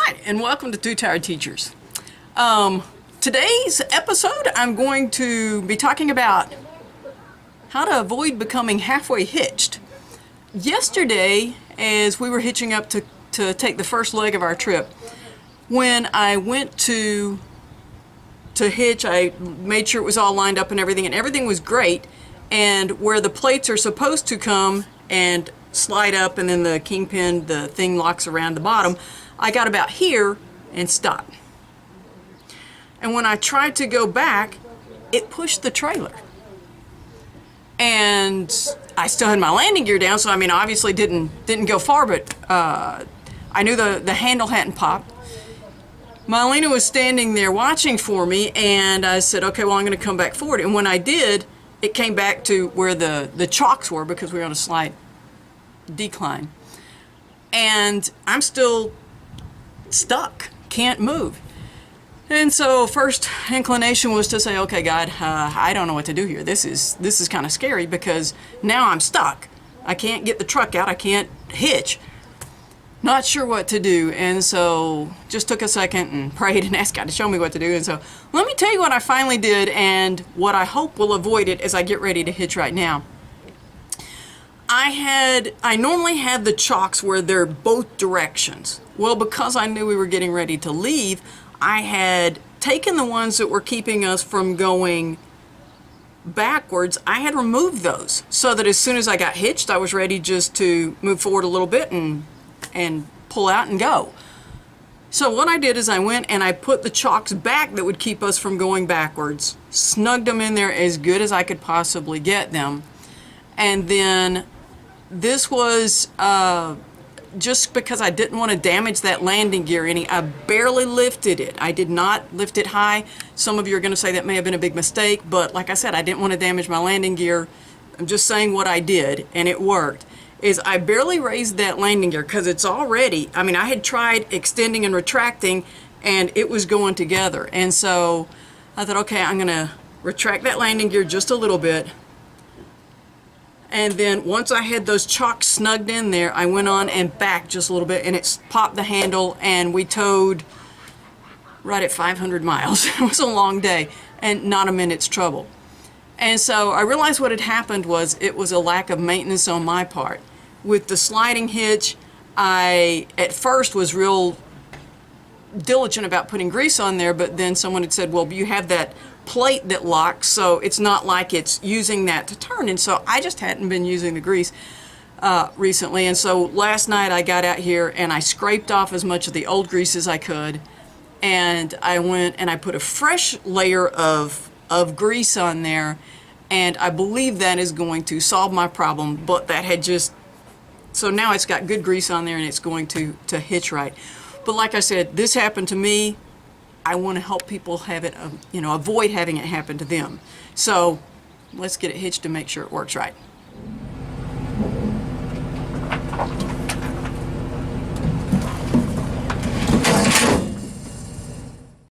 Hi, and welcome to Two Tired Teachers. Today's episode, I'm going to be talking about how to avoid becoming halfway hitched. Yesterday, as we were hitching up to take the first leg of our trip, when I went to hitch, I made sure it was all lined up and everything was great. And where the plates are supposed to come and slide up and then the kingpin, the thing locks around the bottom, I got about here and stopped. And when I tried to go back, it pushed the trailer. And I still had my landing gear down, so I mean, obviously didn't go far, but I knew the handle hadn't popped. Marlena was standing there watching for me, and I said, okay, well, I'm going to come back forward. And when I did, it came back to where the chocks were because we were on a slight decline. And I'm still stuck, can't move. And so first inclination was to say, okay, God, I don't know what to do here. This is kind of scary because now I'm stuck. I can't get the truck out. I can't hitch. Not sure what to do. And so just took a second and prayed and asked God to show me what to do. And so let me tell you what I finally did and what I hope will avoid it as I get ready to hitch right now. I normally had the chocks where they're both directions. Well, because I knew we were getting ready to leave, I had taken the ones that were keeping us from going backwards. I had removed those so that as soon as I got hitched, I was ready just to move forward a little bit and pull out and go. So what I did is I went and I put the chocks back that would keep us from going backwards, snugged them in there as good as I could possibly get them. And then this was just because I didn't want to damage that landing gear any. I barely lifted it. I did not lift it high. Some of you are going to say that may have been a big mistake, but like I said, I didn't want to damage my landing gear. I'm just saying what I did, and it worked. Is I barely raised that landing gear because it's already, I mean, I had tried extending and retracting and it was going together. And so I thought, okay, I'm going to retract that landing gear just a little bit. And then once I had those chocks snugged in there, I went on and back just a little bit and it popped the handle and we towed right at 500 miles. It was a long day and not a minute's trouble. And so I realized what had happened was it was a lack of maintenance on my part. With the sliding hitch, I at first was real diligent about putting grease on there, but then someone had said, well, you have that plate that locks, so it's not like it's using that to turn. And so I just hadn't been using the grease recently. And so last night I got out here and I scraped off as much of the old grease as I could. And I went and I put a fresh layer of grease on there. And I believe that is going to solve my problem, but that had just, so now it's got good grease on there and it's going to hitch right. But like I said, this happened to me. I want to help people have it, avoid having it happen to them. So let's get it hitched to make sure it works right.